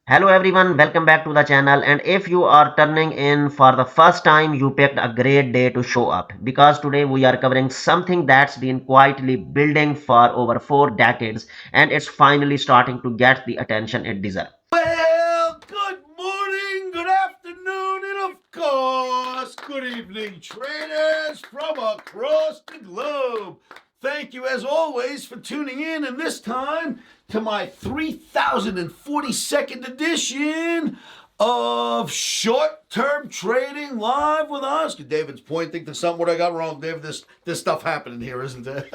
Hello everyone, welcome back to the channel. And if you are turning in for the first time, you picked a great day to show up because today we are covering something that's been quietly building for over 4 decades and it's finally starting to get the attention it deserves. Well, good morning, good afternoon, and of course, good evening, traders from across the globe. Thank you, as always, for tuning in, and this time to my 3042nd edition of short-term trading live with Oscar. David's pointing to something. What I got wrong, David? This stuff happening here, isn't it?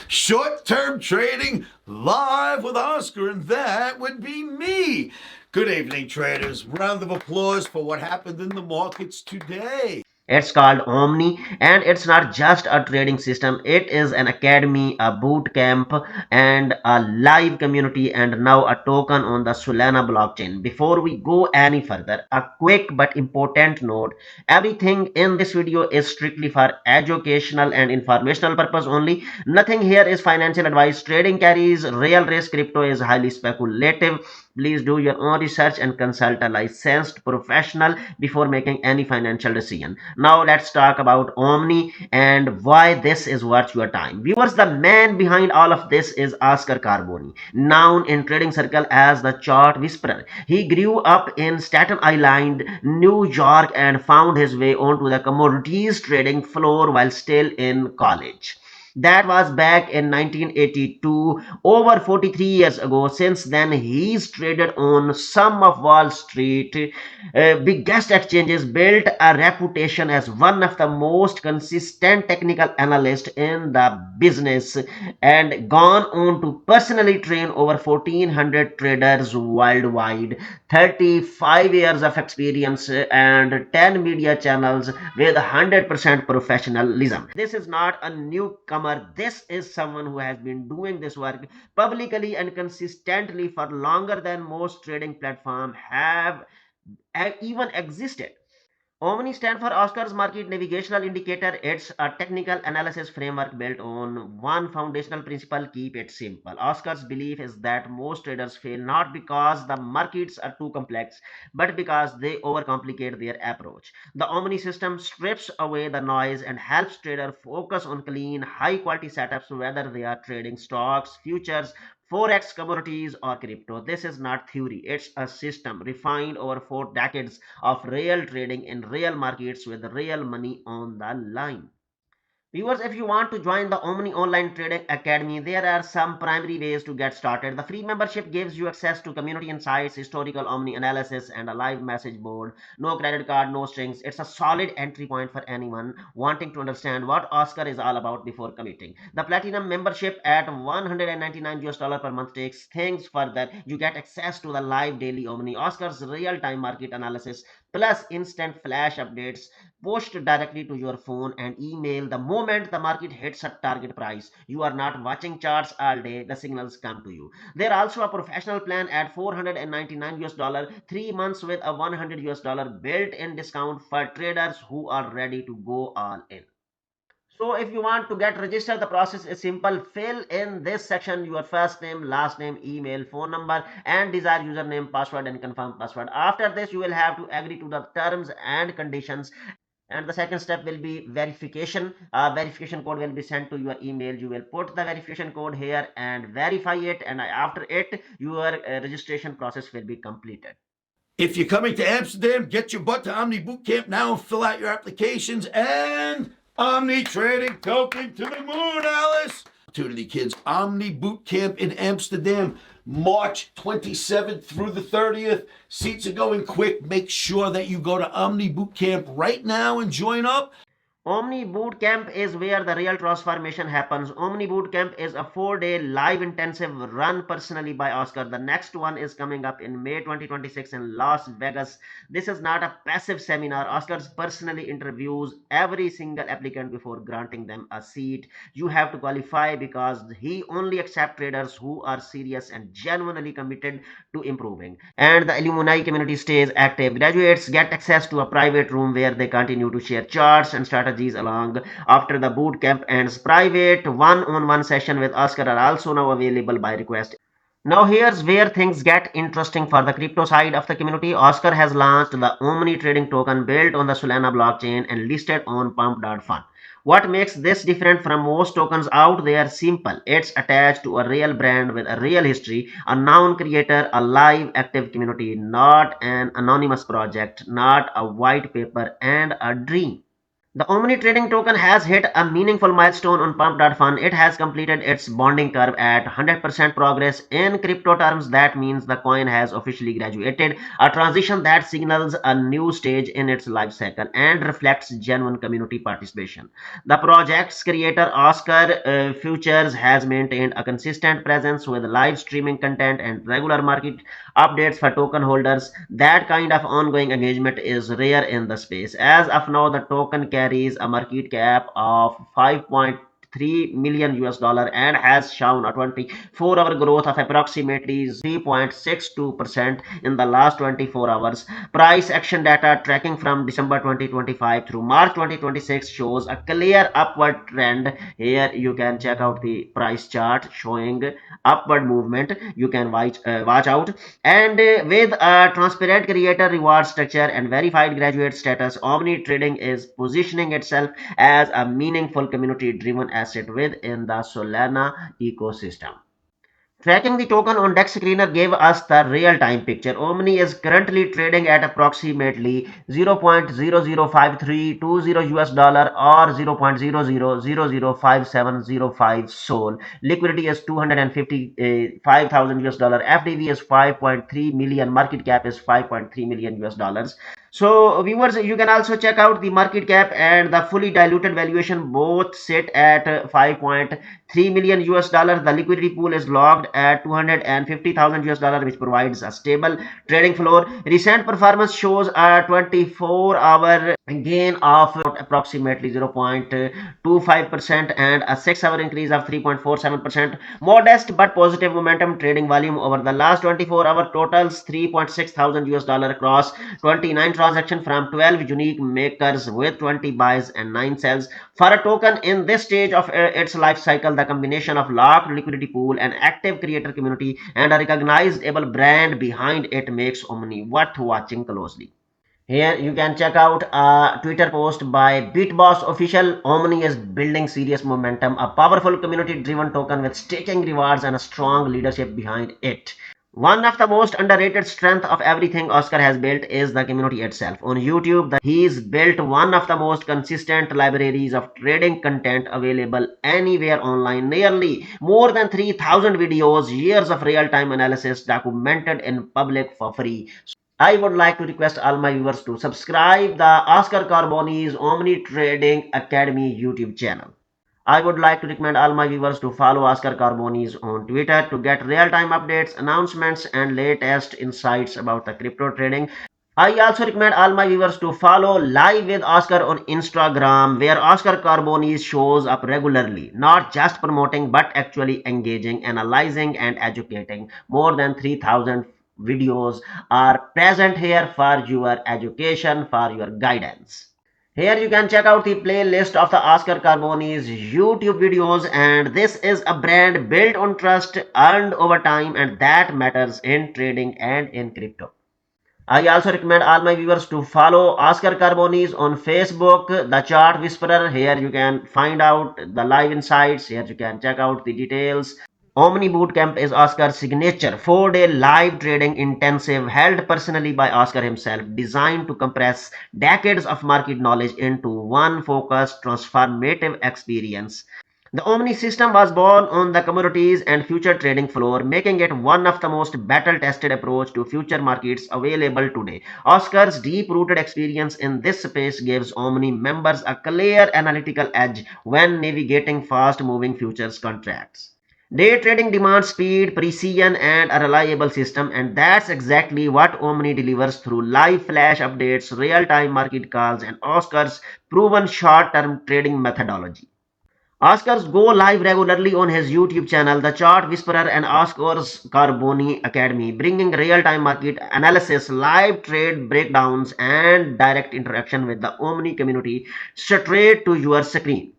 Short-term trading live with Oscar, and that would be me. Good evening, traders. Round of applause for what happened in the markets today. It's called Omni, and it's not just a trading system. It is an academy, a boot camp, and a live community, and now a token on the Solana blockchain. Before we go any further, a quick but important note. Everything in this video is strictly for educational and informational purpose only. Nothing here is financial advice. Trading carries real risk. Crypto is highly speculative. Please do your own research and consult a licensed professional before making any financial decision. Now let's talk about Omni and why this is worth your time. Viewers, the man behind all of this is Oscar Carboni, known in trading circle as the chart whisperer. He grew up in Staten Island, New York, and found his way onto the commodities trading floor while still in college. That was back in 1982, over 43 years ago. Since then, he's traded on some of Wall Street biggest exchanges, built a reputation as one of the most consistent technical analysts in the business, and gone on to personally train over 1400 traders worldwide, 35 years of experience, and 10 media channels with 100% professionalism. This is not a newcomer. This is someone who has been doing this work publicly and consistently for longer than most trading platforms have even existed. Omni stands for Oscar's Market Navigational Indicator. It's a technical analysis framework built on one foundational principle: keep it simple. Oscar's belief is that most traders fail not because the markets are too complex, but because they overcomplicate their approach. The Omni system strips away the noise and helps traders focus on clean, high quality setups, whether they are trading stocks, futures, Forex, commodities, or crypto. This is not theory, it's a system refined over 4 decades of real trading in real markets with real money on the line. Viewers, if you want to join the Omni Online Trading Academy, there are some primary ways to get started. The free membership gives you access to community insights, historical Omni analysis, and a live message board. No credit card, no strings. It's a solid entry point for anyone wanting to understand what Oscar is all about before committing. The platinum membership at 199 US dollar per month takes things further. You get access to the live daily Omni, Oscar's real-time market analysis, plus instant flash updates post directly to your phone and email the moment the market hits a target price. You are not watching charts all day, the signals come to you. There also a professional plan at 499 US dollar, 3 months with a 100 US dollar built-in discount for traders who are ready to go all in. So if you want to get registered, the process is simple. Fill in this section your first name, last name, email, phone number, and desired username, password, and confirm password. After this, you will have to agree to the terms and conditions, and the second step will be verification. Verification code will be sent to your email. You will put the verification code here and verify it, and after it your registration process will be completed. If you're coming to Amsterdam, get your butt to Omni Bootcamp now and fill out your applications. And Omni Trading Token to the moon, Alice. Opportunity, kids. Omni Bootcamp in Amsterdam, March 27th through the 30th. Seats are going quick. Make sure that you go to Omni Bootcamp right now and join up. Omni Bootcamp is where the real transformation happens. Omni Bootcamp is a 4-day live intensive run personally by Oscar. The next one is coming up in May 2026 in Las Vegas. This is not a passive seminar. Oscar personally interviews every single applicant before granting them a seat. You have to qualify because he only accepts traders who are serious and genuinely committed to improving. And the alumni community stays active. Graduates get access to a private room where they continue to share charts and strategies along after the boot camp ends. Private one-on-one session with Oscar are also now available by request. Now here's where things get interesting for the crypto side of the community. Oscar has launched the Omni trading token built on the Solana blockchain and listed on pump.fun. What makes this different from most tokens out there? Simple. It's attached to a real brand with a real history, a known creator, a live active community, not an anonymous project, not a white paper, and a dream. The Omni trading token has hit a meaningful milestone on pump.fun. It has completed its bonding curve at 100% progress. In crypto terms, that means the coin has officially graduated, a transition that signals a new stage in its life cycle and reflects genuine community participation. The project's creator, Oscar Futures, has maintained a consistent presence with live streaming content and regular market updates for token holders. That kind of ongoing engagement is rare in the space. As of now, the token carries a market cap of 5.3 million US dollar and has shown a 24-hour growth of approximately 3.62% in the last 24 hours. Price action data tracking from December 2025 through March 2026 shows a clear upward trend. Here you can check out the price chart showing upward movement. You can watch out. And with a transparent creator reward structure and verified graduate status, Omni Trading is positioning itself as a meaningful community driven asset within the Solana ecosystem. Tracking the token on DEX screener gave us the real-time picture. Omni is currently trading at approximately 0.005320 US dollar or 0.00005705 Sol. Liquidity is 255,000 US dollar. FDV is 5.3 million. Market cap is 5.3 million US dollars. So viewers, you can also check out the market cap and the fully diluted valuation. Both sit at 5.3 million US dollar. The liquidity pool is logged at 250,000 US dollar, which provides a stable trading floor. Recent performance shows a 24-hour gain of approximately 0.25% and a 6-hour increase of 3.47%. Modest but positive momentum. Trading volume over the last 24-hour totals 3.6 thousand US dollar across 29 transactions from 12 unique makers with 20 buys and 9 sells. For a token in this stage of its life cycle, the combination of locked liquidity pool, an active creator community, and a recognizable brand behind it makes Omni worth watching closely. Here you can check out a Twitter post by BitBoss official. Omni is building serious momentum, a powerful community driven token with staking rewards and a strong leadership behind it. One of the most underrated strength of everything Oscar has built is the community itself. On YouTube, he's built one of the most consistent libraries of trading content available anywhere online. Nearly more than 3,000 videos, years of real-time analysis documented in public for free. I would like to request all my viewers to subscribe the Oscar Carboni's Omni Trading Academy YouTube channel. I would like to recommend all my viewers to follow Oscar Carbonis on Twitter to get real-time updates, announcements, and latest insights about the crypto trading. I also recommend all my viewers to follow Live with Oscar on Instagram, where Oscar Carbonis shows up regularly, not just promoting but actually engaging, analyzing, and educating. More than 3,000 videos are present here for your education, for your guidance. Here you can check out the playlist of the Oscar Carboni's YouTube videos, and this is a brand built on trust, earned over time, and that matters in trading and in crypto. I also recommend all my viewers to follow Oscar Carbonis on Facebook, the Chart Whisperer. Here you can find out the live insights. Here you can check out the details. Omni Bootcamp is Oscar's signature 4-day live trading intensive held personally by Oscar himself, designed to compress decades of market knowledge into one focused, transformative experience. The Omni system was born on the commodities and future trading floor, making it one of the most battle-tested approach to future markets available today. Oscar's deep-rooted experience in this space gives Omni members a clear analytical edge when navigating fast-moving futures contracts. Day trading demands speed, precision, and a reliable system, and that's exactly what Omni delivers through live flash updates, real-time market calls, and Oscar's proven short-term trading methodology. Oscars go live regularly on his YouTube channel, The Chart Whisperer, and Oscars Carboni Academy, bringing real-time market analysis, live trade breakdowns, and direct interaction with the Omni community straight to your screen.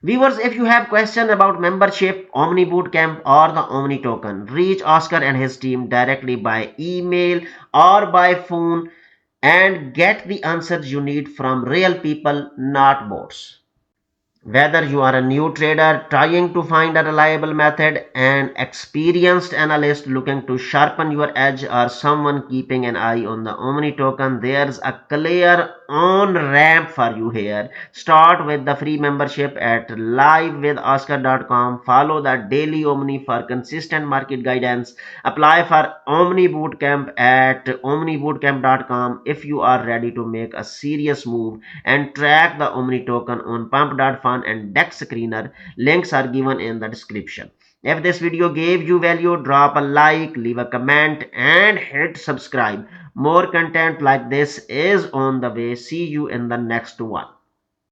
Viewers, if you have questions about membership, Omni Bootcamp, or the Omni token, reach Oscar and his team directly by email or by phone and get the answers you need from real people, not bots. Whether you are a new trader trying to find a reliable method, an experienced analyst looking to sharpen your edge, or someone keeping an eye on the Omni token, there's a clear on ramp for you here. Start with the free membership at livewithoscar.com. Follow the daily Omni for consistent market guidance. Apply for Omni Bootcamp at omnibootcamp.com if you are ready to make a serious move, and track the Omni token on pump.fun and Dex Screener. Links are given in the description. If this video gave you value, drop a like, leave a comment, and hit subscribe. More content like this is on the way. See you in the next one.